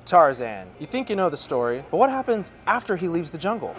Tarzan. You think you know the story, but what happens after he leaves the jungle?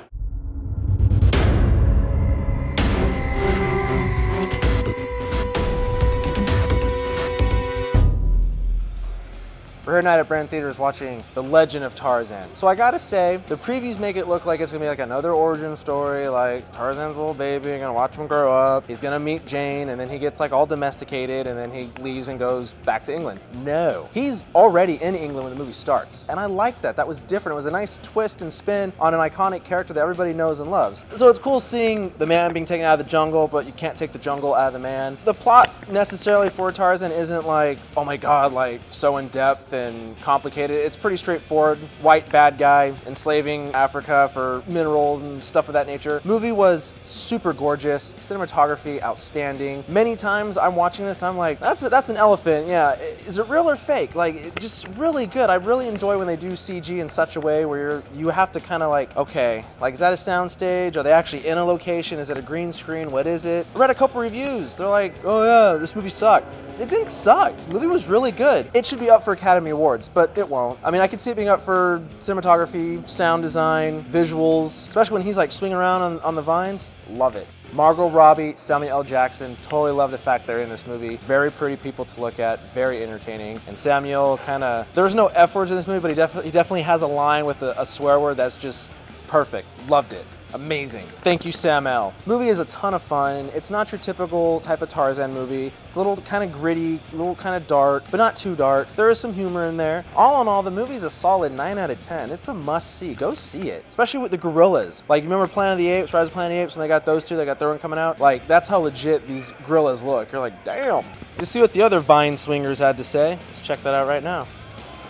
We're here tonight at Brand Theaters watching The Legend of Tarzan. So I gotta say, the previews make it look like it's gonna be like another origin story, like Tarzan's a little baby, you're gonna watch him grow up, he's gonna meet Jane, and then he gets like all domesticated, and then he leaves and goes back to England. No. He's already in England when the movie starts. And I like that. That was different. It was a nice twist and spin on an iconic character that everybody knows and loves. So it's cool seeing the man being taken out of the jungle, but you can't take the jungle out of the man. The plot necessarily for Tarzan isn't like, oh my God, like so in depth and complicated. It's pretty straightforward. White bad guy enslaving Africa for minerals and stuff of that nature. Movie was super gorgeous. Cinematography outstanding. Many times I'm watching this, I'm like, that's an elephant. Yeah, is it real or fake? Like, just really good. I really enjoy when they do CG in such a way where you have to kind of like, okay, like is that a sound stage? Are they actually in a location? Is it a green screen? What is it? I read a couple reviews. They're like, oh yeah, this movie sucked. It didn't suck. The movie was really good. It should be up for Academy Awards, but it won't. I mean, I could see it being up for cinematography, sound design, visuals, especially when he's like swinging around on the vines. Love it. Margot Robbie, Samuel L. Jackson, totally love the fact they're in this movie. Very pretty people to look at, very entertaining. And Samuel there was no F words in this movie, but he definitely has a line with a swear word that's just perfect. Loved it. Amazing. Thank you, Sam L. Movie is a ton of fun. It's not your typical type of Tarzan movie. It's a little kind of gritty, a little kind of dark, but not too dark. There is some humor in there. All in all, the movie's a solid 9 out of 10. It's a must-see. Go see it. Especially with the gorillas. Like, you remember Planet of the Apes, Rise of the Planet of the Apes, when they got those two, they got their one coming out? Like, that's how legit these gorillas look. You're like, damn. Let's see what the other vine swingers had to say. Let's check that out right now.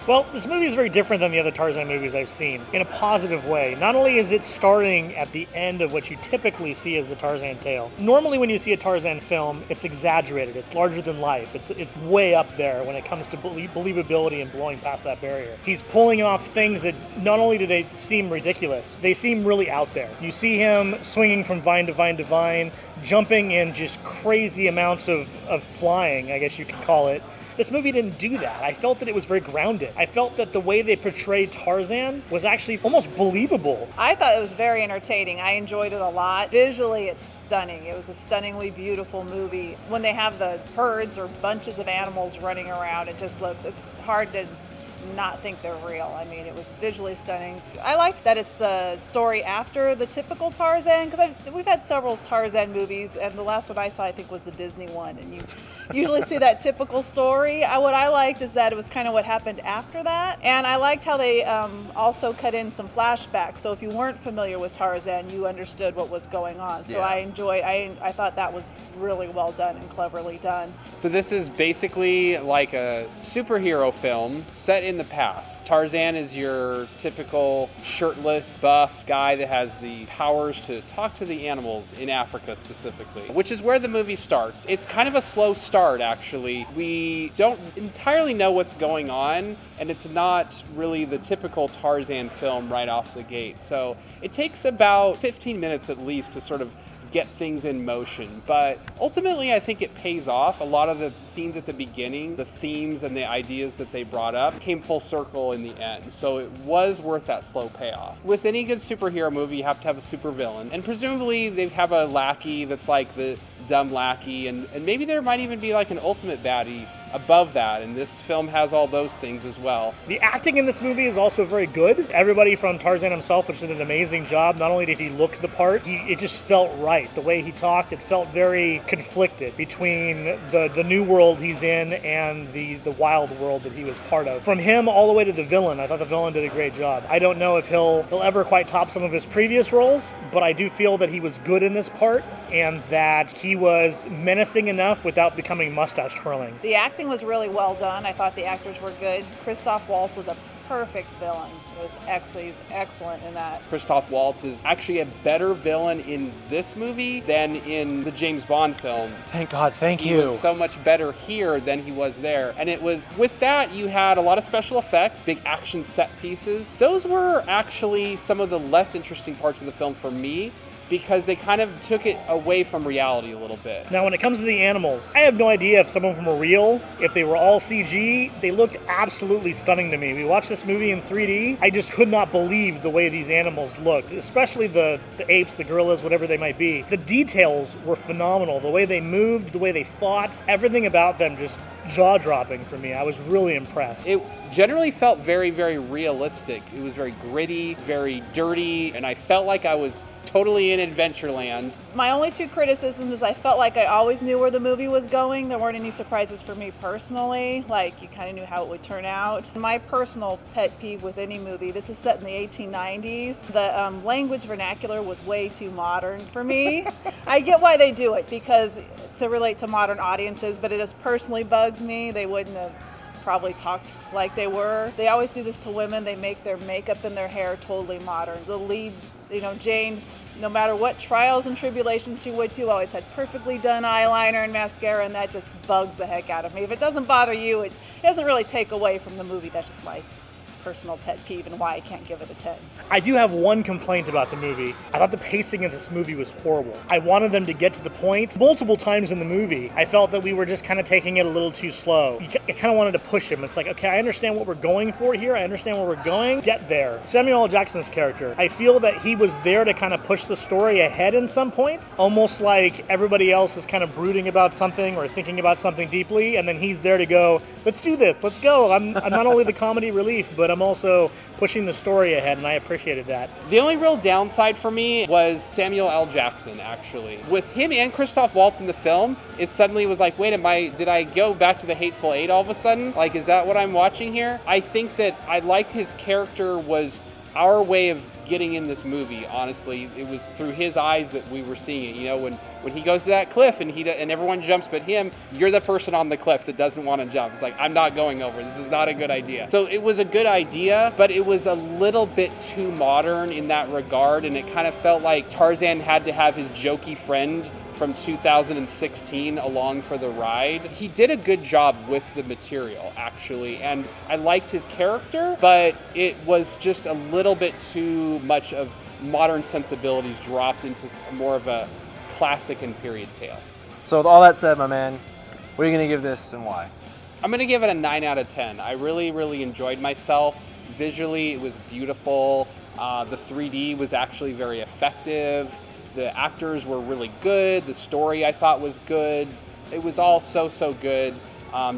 Well, this movie is very different than the other Tarzan movies I've seen, in a positive way. Not only is it starting at the end of what you typically see as the Tarzan tale. Normally when you see a Tarzan film, it's exaggerated, it's larger than life, it's way up there when it comes to believability and blowing past that barrier. He's pulling off things that not only do they seem ridiculous, they seem really out there. You see him swinging from vine to vine to vine, jumping in just crazy amounts of flying, I guess you could call it. This movie didn't do that. I felt that it was very grounded. I felt that the way they portrayed Tarzan was actually almost believable. I thought it was very entertaining. I enjoyed it a lot. Visually, it's stunning. It was a stunningly beautiful movie. When they have the herds or bunches of animals running around, it's hard to not think they're real. I mean, it was visually stunning. I liked that it's the story after the typical Tarzan, because we've had several Tarzan movies, and the last one I saw, I think, was the Disney one, and you usually see that typical story. What I liked is that it was kind of what happened after that, and I liked how they also cut in some flashbacks, so if you weren't familiar with Tarzan, you understood what was going on. So yeah. I thought that was really well done and cleverly done. So this is basically like a superhero film set in the past. Tarzan is your typical shirtless, buff guy that has the powers to talk to the animals in Africa specifically, which is where the movie starts. It's kind of a slow start, actually. We don't entirely know what's going on, and it's not really the typical Tarzan film right off the gate. So it takes about 15 minutes at least to sort of get things in motion, but ultimately I think it pays off. A lot of the scenes at the beginning, the themes and the ideas that they brought up came full circle in the end, so it was worth that slow payoff. With any good superhero movie, you have to have a supervillain, and presumably they have a lackey that's like the dumb lackey, and maybe there might even be like an ultimate baddie above that, and this film has all those things as well. The acting in this movie is also very good. Everybody from Tarzan himself, which did an amazing job. Not only did he look the part, it just felt right. The way he talked, it felt very conflicted between the new world he's in and the wild world that he was part of. From him all the way to the villain, I thought the villain did a great job. I don't know if he'll ever quite top some of his previous roles, but I do feel that he was good in this part and that he was menacing enough without becoming mustache twirling. The acting was really well done. I thought the actors were good. Christoph Waltz was a perfect villain. It was excellent. He's excellent in that. Christoph Waltz is actually a better villain in this movie than in the James Bond film. Thank God, thank you. He was so much better here than he was there. And it was, with that, you had a lot of special effects, big action set pieces. Those were actually some of the less interesting parts of the film for me. because they kind of took it away from reality a little bit. Now, when it comes to the animals, I have no idea if some of them were real, if they were all CG. They looked absolutely stunning to me. We watched this movie in 3D. I just could not believe the way these animals looked, especially the apes, the gorillas, whatever they might be. The details were phenomenal. The way they moved, the way they fought, everything about them just jaw-dropping for me. I was really impressed. It generally felt very, very realistic. It was very gritty, very dirty, and I felt like I was totally in Adventureland. My only two criticisms is I felt like I always knew where the movie was going. There weren't any surprises for me personally. Like, you kind of knew how it would turn out. My personal pet peeve with any movie, this is set in the 1890s. The language vernacular was way too modern for me. I get why they do it, because to relate to modern audiences, but it just personally bugs me. They wouldn't have probably talked like they were. They always do this to women. They make their makeup and their hair totally modern. The lead, James, no matter what trials and tribulations she went to, always had perfectly done eyeliner and mascara, and that just bugs the heck out of me. If it doesn't bother you, it doesn't really take away from the movie. That's just my personal pet peeve and why I can't give it a 10. I do have one complaint about the movie. I thought the pacing of this movie was horrible. I wanted them to get to the point. Multiple times in the movie, I felt that we were just kind of taking it a little too slow. I kind of wanted to push him. It's like, okay, I understand what we're going for here. I understand where we're going. Get there. Samuel L. Jackson's character, I feel that he was there to kind of push the story ahead in some points, almost like everybody else is kind of brooding about something or thinking about something deeply, and then he's there to go, let's do this, let's go. I'm not only the comedy relief, but I'm also pushing the story ahead, and I appreciated that. The only real downside for me was Samuel L. Jackson, actually. With him and Christoph Waltz in the film, it suddenly was like, wait, did I go back to the Hateful Eight all of a sudden? Like, is that what I'm watching here? I think that I liked his character was our way of getting in this movie, honestly. It was through his eyes that we were seeing it. When he goes to that cliff and everyone jumps but him, you're the person on the cliff that doesn't want to jump. It's like, I'm not going over. This is not a good idea. So it was a good idea, but it was a little bit too modern in that regard, and it kind of felt like Tarzan had to have his jokey friend from 2016 along for the ride. He did a good job with the material, actually, and I liked his character, but it was just a little bit too much of modern sensibilities dropped into more of a classic and period tale. So with all that said, my man, what are you going to give this and why? I'm going to give it a 9 out of 10. I really, really enjoyed myself. Visually, it was beautiful. The 3D was actually very effective. The actors were really good. The story I thought was good. It was all so good.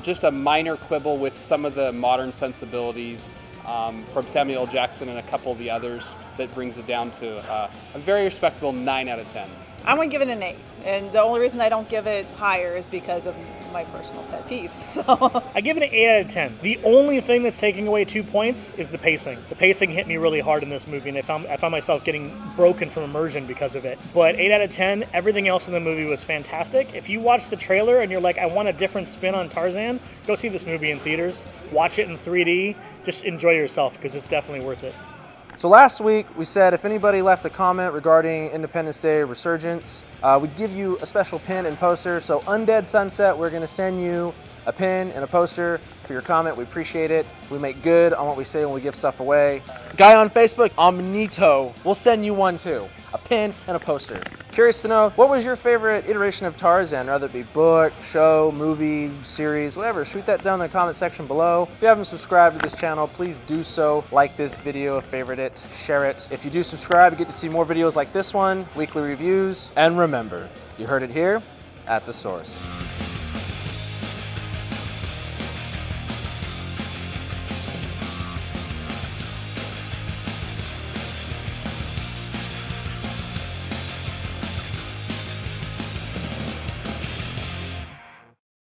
Just a minor quibble with some of the modern sensibilities from Samuel L. Jackson and a couple of the others that brings it down to a very respectable 9 out of 10. I'm going to give it an 8. And the only reason I don't give it higher is because of my personal pet peeves. So I give it an 8 out of 10. The only thing that's taking away 2 points is the pacing. The pacing hit me really hard in this movie, and I found myself getting broken from immersion because of it. But 8 out of 10, everything else in the movie was fantastic. If you watch the trailer and you're like, I want a different spin on Tarzan, go see this movie in theaters. Watch it in 3D. Just enjoy yourself, because it's definitely worth it. So last week we said if anybody left a comment regarding Independence Day Resurgence, we'd give you a special pin and poster. So Undead Sunset, we're going to send you a pin and a poster for your comment. We appreciate it. We make good on what we say when we give stuff away. Guy on Facebook, Omnito, we'll send you one too. A pin and a poster. Curious to know, what was your favorite iteration of Tarzan? Whether it be book, show, movie, series, whatever. Shoot that down in the comment section below. If you haven't subscribed to this channel, please do so. Like this video, favorite it, share it. If you do subscribe, you get to see more videos like this one, weekly reviews. And remember, you heard it here at The Source.